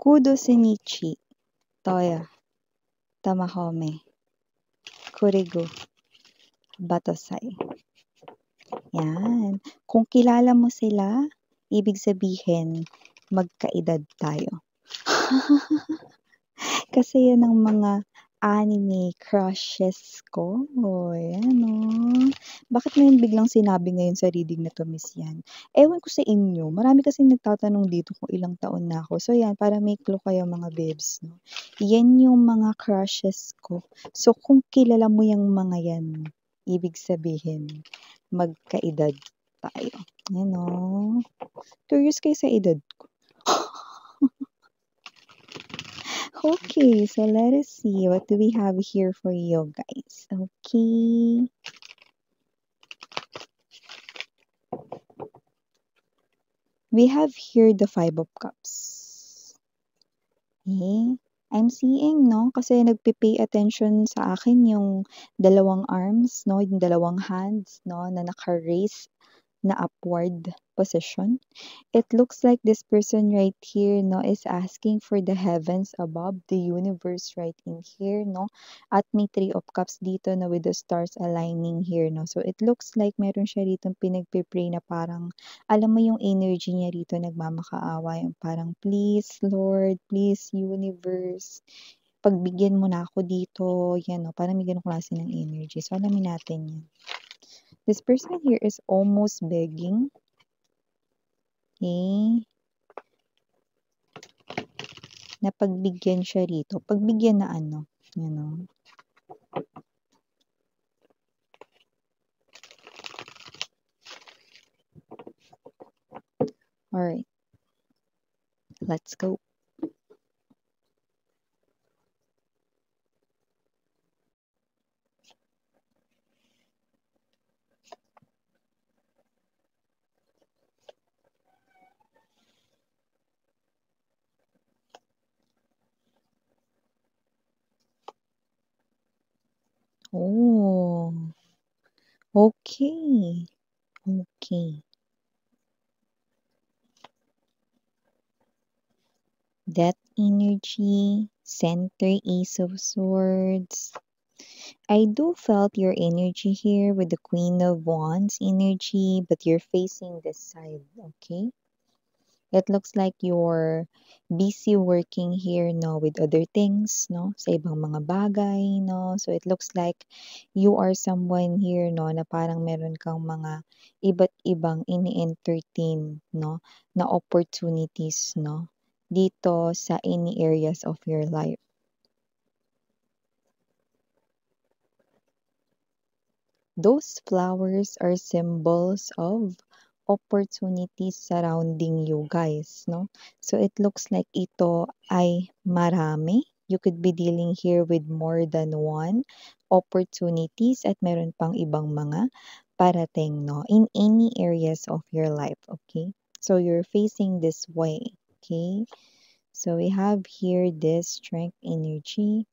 Kudo Shinichi, Toya, Tamahome, Kurigo, Batosai. Yan. Kung kilala mo sila, ibig sabihin, magkaedad tayo. Kasi yan ang mga anime crushes ko. Oh, yan oh. Bakit mo yun biglang sinabi ngayon sa reading na to, Miss Yan? Ewan ko sa inyo. Marami kasi nagtatanong dito kung ilang taon na ako. So yan, para may clue kayo mga babes. No? Yan yung mga crushes ko. So kung kilala mo yung mga yan, ibig sabihin, magkaedad tayo. Yan oh. Curious kayo sa edad ko. Okay, so let us see what do we have here for you guys. Okay. We have here the Five of Cups. Okay. I'm seeing, no? Kasi nagpipay attention sa akin yung dalawang arms, no? Yung dalawang hands, no? Na naka-raise na upward position. It looks like this person right here, no, is asking for the heavens above, the universe right in here, no? At may Three of Cups dito na with the stars aligning here, no? So it looks like meron siya rito pinagpipray na parang, alam mo yung energy niya rito nagmamakaawa, yung parang, please Lord, please universe, pagbigyan mo na ako dito, yan, no? Parang may ganun klase ng energy. So alamin natin yan. This person here is almost begging. Okay. Na pagbigyan siya rito. Pagbigyan na ano. You know. Alright. Let's go. Oh. Okay. Okay. That energy, center Ace of Swords. I do felt your energy here with the Queen of Wands energy, but you're facing this side, okay? It looks like you're busy working here, no, with other things, no, sa ibang mga bagay, no. So it looks like you are someone here, no, na parang meron kang mga iba't ibang ini-entertain, no, na opportunities, no, dito sa any areas of your life. Those flowers are symbols of opportunities surrounding you guys, no? So it looks like ito ay marami. You could be dealing here with more than one opportunities at meron pang ibang mga parating, no? In any areas of your life, okay? So you're facing this way, okay? So we have here this strength energy.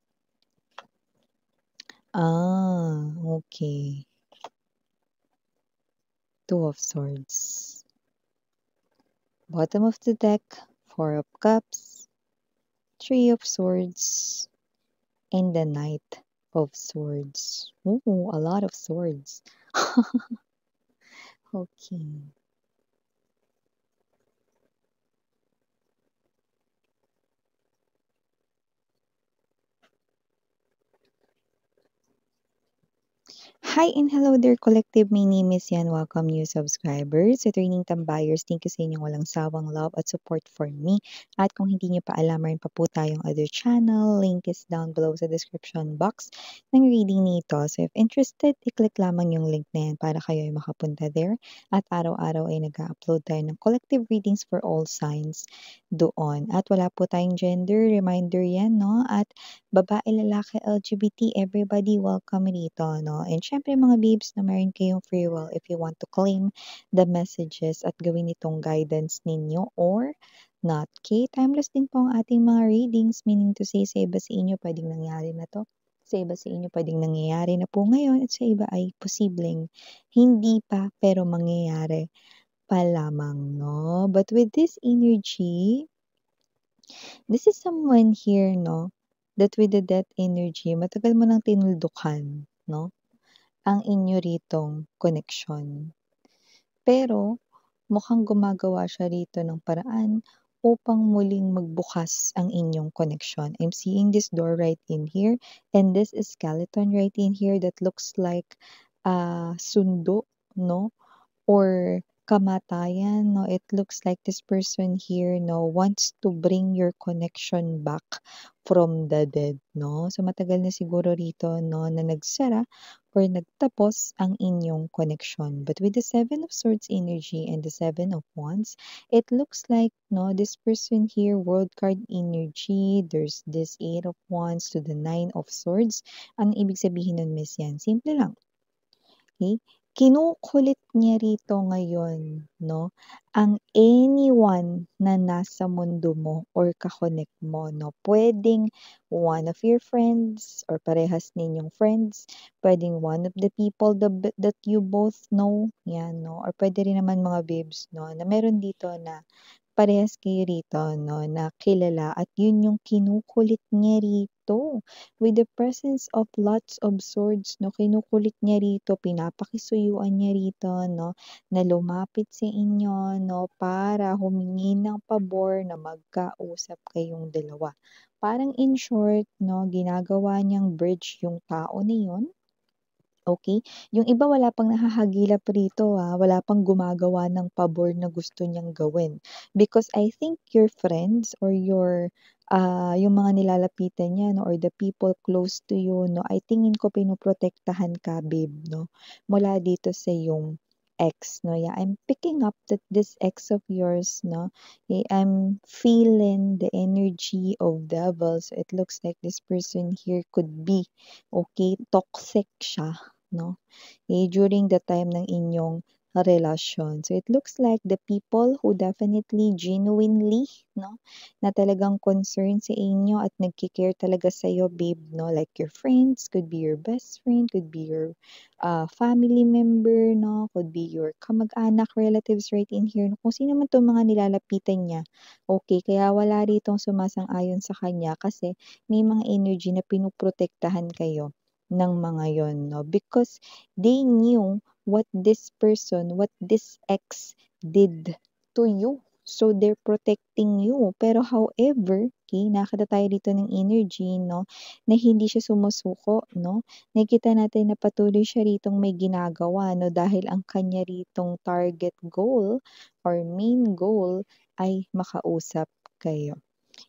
Okay. Two of Swords. Bottom of the deck, Four of Cups, Three of Swords, and the Knight of Swords. Ooh, a lot of swords. Okay. Hi and hello there, collective. My name is Yan. Welcome new subscribers. Returning tambayers, thank you sa inyong walang sawang love at support for me. At kung hindi nyo pa alam, mayroon pa po tayong other channel. Link is down below sa description box ng reading nito. So if interested, i-click lamang yung link na yan para kayo ay makapunta there. At araw-araw ay nag-upload tayo ng collective readings for all signs doon. At wala po tayong gender, reminder yan, no? At babae, lalaki, LGBT, everybody welcome rito, no? And syempre mga babes na meron kayong free will if you want to claim the messages at gawin itong guidance ninyo or not. Okay? Timeless din po ang ating mga readings, meaning to say sa iba sa inyo pwedeng nangyari na to. Sa iba sa inyo pwedeng nangyayari na po ngayon at sa iba ay posibleng hindi pa pero mangyayari pa lamang, no? But with this energy, This is someone here, no, that with the death energy, matagal mo nang tinuldukan, no, ang inyo ritong connection. Pero mukhang gumagawa siya rito ng paraan upang muling magbukas ang inyong connection. I'm seeing this door right in here and this skeleton right in here that looks like sundo, no? Or kamatayan, no? It looks like this person here, no, wants to bring your connection back from the dead, no? So matagal na siguro rito, no, na nagsara or nagtapos ang inyong connection. But with the Seven of Swords energy and the Seven of Wands, it looks like, no, this person here, World card energy, there's this Eight of Wands to the Nine of Swords. Ano ibig sabihin nun, Miss Yan? Simple lang. Okay? Kinukulit niya rito ngayon, no, ang anyone na nasa mundo mo or ka-connect mo, no. Puwedeng one of your friends or parehas ninyong friends, puwedeng one of the people that you both know, 'yan, no, or puwede rin naman mga babes, no, na meron dito na parehas kayo rito, no, na kilala at yun yung kinukulit niya rito. With the presence of lots of swords, no, kinukulit niya rito, pinapakisuyuan niya rito, no, na lumapit sa inyo, no, para humingi ng pabor na magkausap kayong dalawa. Parang in short, no, ginagawa niyang bridge yung tao na yun. Okay, yung iba wala pang nahahagilap rito, wala pang gumagawa ng pabor na gusto niyang gawin. Because I think your friends or yung mga nilalapitan niya 'no or the people close to you 'no, ay tingin ko pinoprotektahan ka babe 'no, mula dito sa yung ex 'no. Yeah, I'm picking up that this ex of yours 'no, I'm feeling the energy of devil. So it looks like this person here could be, okay, toxic siya 'no, during the time ng inyong relasyon. So it looks like the people who definitely genuinely 'no, na talagang concerned sa inyo at nagke-care talaga sa'yo babe 'no, like your friends, could be your best friend, could be your, family member 'no, could be your kamag-anak, relatives right in here, kung sino man 'tong mga nilalapitan niya. Okay, kaya wala ritong sumasang-ayon sa kanya kasi may mga energy na pinoprotektahan kayo ng mga yon 'no, because they knew what this person, what this ex did to you. So they're protecting you. Pero however, okay, nakakita tayo dito ng energy 'no, na hindi siya sumusuko 'no. Nakikita natin na patuloy siya ritong may ginagawa 'no, dahil ang kanya ritong target goal or main goal ay makausap kayo.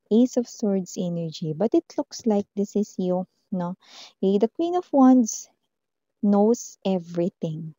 Ace of Swords energy, but it looks like this is you, no? The Queen of Wands knows everything.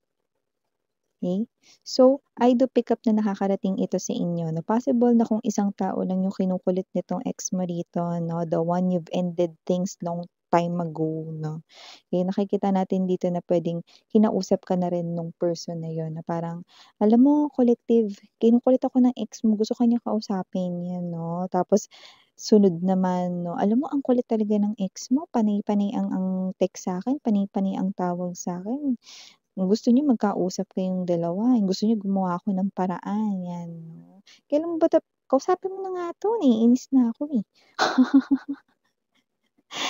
Okay? So, I do pick up na nakakarating ito sa inyo. No? Possible na kung isang tao lang yung kinukulit nitong ex mo rito, no? The one you've ended things long time ago, no? Okay, nakikita natin dito na pwedeng kinausap ka na rin nung person na yon na parang, alam mo, collective, kinukulit ako ng ex mo, gusto kanya kausapin, yan, no? Tapos, sunod naman, no, alam mo, ang kulit talaga ng ex mo, panay-panay ang text sa akin, panay-panay ang tawag sa akin. Gusto niyo magkausap kayong dalawa, gusto niyo gumawa ako ng paraan, 'yan. Kailan mo ba kausapin mo na nga 'to, naiinis na ako, eh.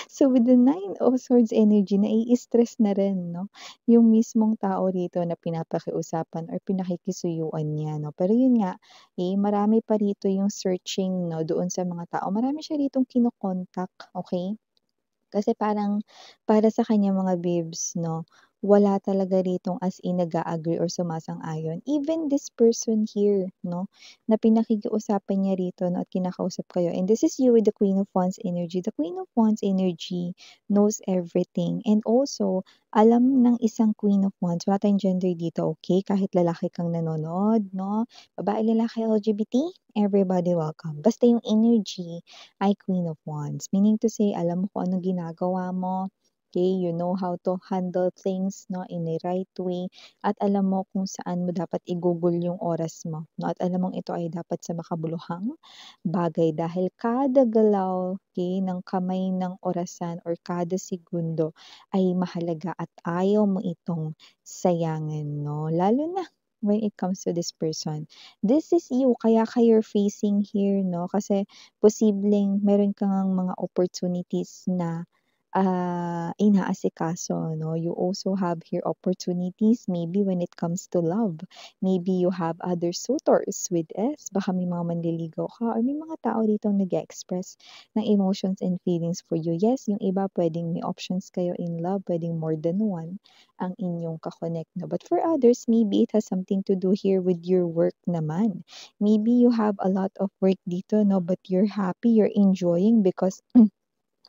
So, with the Nine of Swords energy, nai-stress na rin 'no, yung mismong tao rito na pinapakiusapan or pinakikisuyuan niya 'no. Pero yun nga, marami pa rito yung searching 'no, doon sa mga tao. Marami siya ritong kino-contact, okey? Kasi parang para sa kanya mga babes 'no, wala talaga ritong as in nag-a-agree or sumasang-ayon. Even this person here 'no, na pinakikiusapan niya rito 'no, at kinakausap kayo and this is you with the Queen of Wands energy. The Queen of Wands energy knows everything and also alam ng isang Queen of Wands, wala tayong gender dito, okay? Kahit lalaki kang nanonood 'no, babae, lalaki, LGBT, everybody welcome. Basta yung energy ay Queen of Wands. Meaning to say, alam mo kung anong ginagawa mo, okay? You know how to handle things no, in a right way. At alam mo kung saan mo dapat igugol yung oras mo. No? At alam mong ito ay dapat sa makabuluhang bagay dahil kada galaw okay, ng kamay ng orasan or kada segundo ay mahalaga at ayaw mo itong sayangan. No? Lalo na when it comes to this person. This is you, kaya ka you're facing here, no? Kasi posibleng meron kang mga opportunities na inaasikaso, no? You also have here opportunities maybe when it comes to love. Maybe you have other suitors with S, baka may mga manliligaw ka or may mga tao dito nag-express ng emotions and feelings for you. Yes, yung iba pwedeng may options kayo in love, pwedeng more than one ang inyong kakonect, no? But for others, maybe it has something to do here with your work naman. Maybe you have a lot of work dito, no? But you're happy, you're enjoying because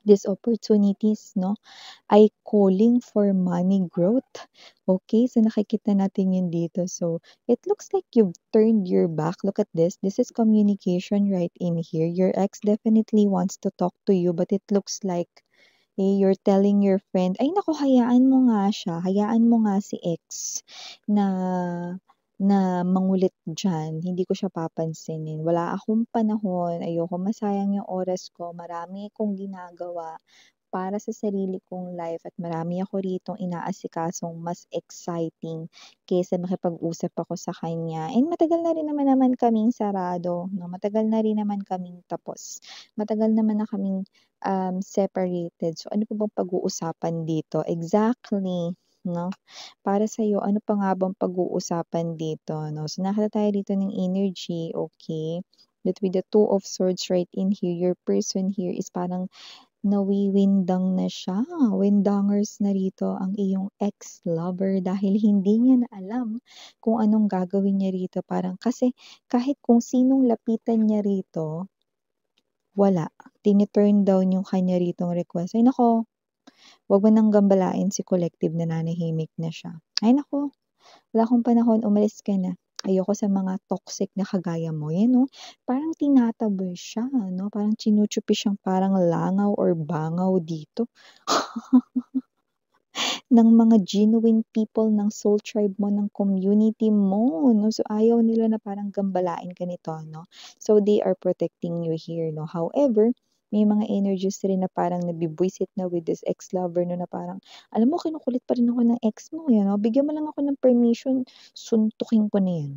these opportunities, no, ay calling for money growth. Okay, so nakikita natin yun dito. So, it looks like you've turned your back. Look at this. This is communication right in here. Your ex definitely wants to talk to you, but it looks like you're telling your friend, ay naku, hayaan mo nga siya, hayaan mo nga si ex na na mangulit diyan, hindi ko siya papansinin. Wala akong panahon, ayoko masayang yung oras ko, marami akong ginagawa para sa sarili kong life at marami ako ritong inaasikasong mas exciting kaysa makipag-usap ako sa kanya. And matagal na rin naman kaming sarado, no? Matagal na rin naman kaming tapos. Matagal naman na kaming separated. So ano pa bang pag-uusapan dito? Exactly, no? Para sa'yo, ano pa nga bang pag-uusapan dito, no? So nakita tayo dito ng energy, okay? That with the Two of Swords right in here, your person here is parang nawiwindang na siya. Windangers na rito ang iyong ex-lover dahil hindi niya na alam kung anong gagawin niya rito. Parang kasi kahit kung sinong lapitan niya rito, wala. Tini-turn down yung kanya ritong request. Ay nako, wag mo nang gambalain si Collective, nananahimik na siya. Ay nako, wala akong panahon, umalis ka na. Ayoko sa mga toxic na kagaya mo. Yan, no? Parang tinataboy siya, no? Parang chinuchupi siyang parang langaw or bangaw dito ng mga genuine people ng soul tribe mo, ng community mo, no? So, ayaw nila na parang gambalain ka nito, no? So, they are protecting you here, no? However, may mga energies rin na parang nabibwisit na with this ex-lover, no? Na parang, alam mo, kinukulit pa rin ako ng ex mo, yan, no? Bigyan mo lang ako ng permission, suntukin ko na yan.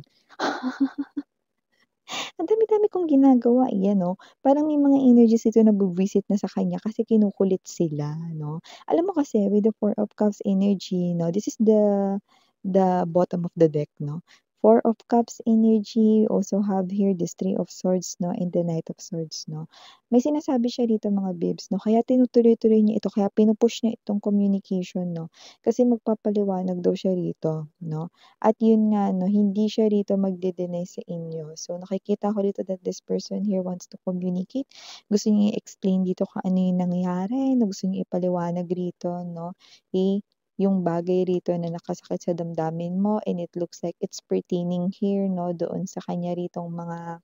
Ang dami-dami kong ginagawa, yan 'no. Parang may mga energies dito na nagvi-visit na sa kanya kasi kinukulit sila 'no. Alam mo kasi with the Four of Cups energy 'no, this is the bottom of the deck 'no. Four of Cups energy, also have here this Three of Swords 'no, and the Knight of Swords 'no. May sinasabi siya dito mga babes 'no, kaya tinutuloy-tuloy niya ito, kaya pinu-push niya itong communication 'no, kasi magpapaliwanag daw siya rito 'no. At yun nga 'no, hindi siya rito magde-deny sa inyo. So nakikita ko dito that this person here wants to communicate. Gusto niya i-explain dito kung ano yung nangyari, na gusto niya ipaliwanag rito 'no, yung bagay rito na nakasakit sa damdamin mo, and it looks like it's pertaining here 'no, doon sa kanya ritong mga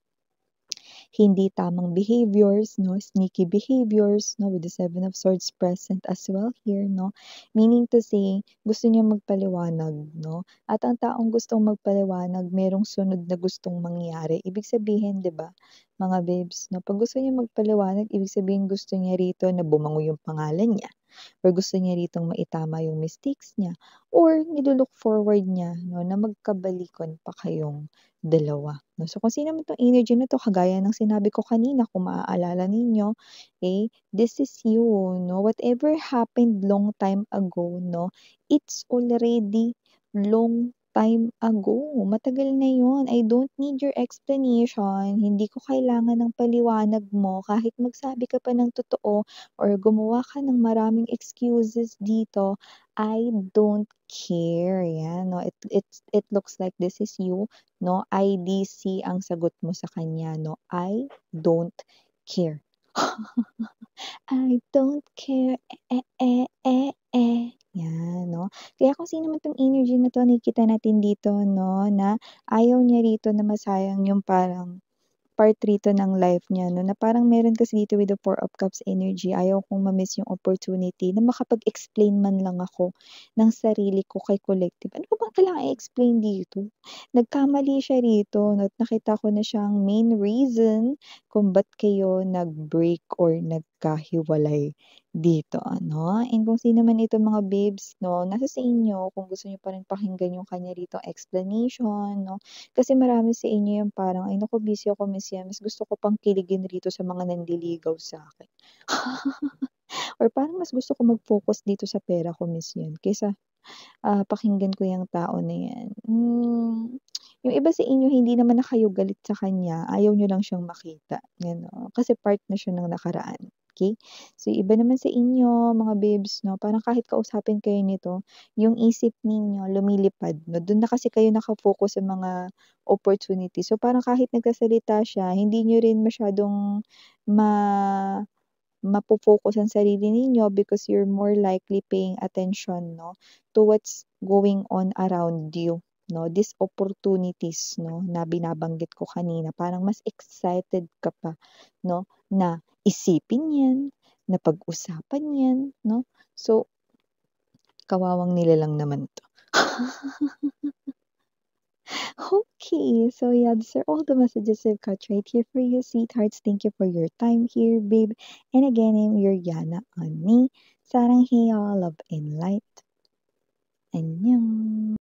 hindi tamang behaviors, no, sneaky behaviors, no, with the Seven of Swords present as well here, no. Meaning to say, gusto niya magpaliwanag, no. At ang taong gustong magpaliwanag, merong sunod na gustong mangyari. Ibig sabihin, 'di ba, mga babes, no, pag gusto niya magpaliwanag, ibig sabihin gusto niya rito na bumango yung pangalan niya or gusto niya ritong maitama yung mistakes niya or nilu-look forward niya 'no, na magkabalikan pa kayong dalawa 'no. So, kung sino man 'tong energy na 'to, kagaya ng sinabi ko kanina kung maaalala ninyo, this is you 'no. Whatever happened long time ago 'no, it's already long time ago. Matagal na 'yun. I don't need your explanation. Hindi ko kailangan ng paliwanag mo kahit magsabi ka pa ng totoo or gumawa ka ng maraming excuses dito. I don't care, yan 'no. It looks like this is you 'no, IDC ang sagot mo sa kanya 'no, I don't care. I don't care, yan 'no. Kaya kung sino man 'tong energy na 'to, nakikita natin dito 'no, na ayaw niya rito na masayang yung parang part rito ng life niya 'no, na parang meron kasi dito with the Four of Cups energy, ayaw kong ma-miss yung opportunity na makapag-explain man lang ako ng sarili ko kay Collective. Ano pa bang kailangang i-explain dito? Nagkamali siya rito 'no, at nakita ko na siyang main reason kung ba't kayo nag-break or nagkahiwalay. dito, ano. And kung sino man itong mga babes 'no, nasa sa inyo kung gusto niyo pa rin pakinggan yung kanya ritong explanation 'no. Kasi marami sa inyo yung parang, "Ay naku busy ako Miss Yan, mas gusto ko pang kiligin rito sa mga nanliligaw sa'kin." Or parang mas gusto ko mag-focus dito sa pera ko Miss Yan kaysa pakinggan ko yung tao na yan. Yung iba sa inyo hindi naman na kayo galit sa kanya, ayaw niyo lang siyang makita, gano'n. Kasi part na siya ng nakaraan, okey? So, yung iba naman sa inyo, mga babes 'no, parang kahit kausapin kayo nito, yung isip ninyo lumilipad 'no, dun na kasi kayo naka-focus sa mga opportunity. So, parang kahit nagsasalita siya, hindi niyo rin masyadong ma mapo-focus ang sarili ninyo because you're more likely paying attention 'no, to what's going on around you 'no, these opportunities 'no, na binabanggit ko kanina parang mas excited ka pa 'no, na isipin 'yan, na pag-usapan 'yan 'no. So, kawawang nilalang naman 'to. Okay, so yeah, these are all the messages I've got right here for you, sweethearts. Thank you for your time here, babe. And again, I'm your Yana on me. Sarang heyo, love and light. Annyeong.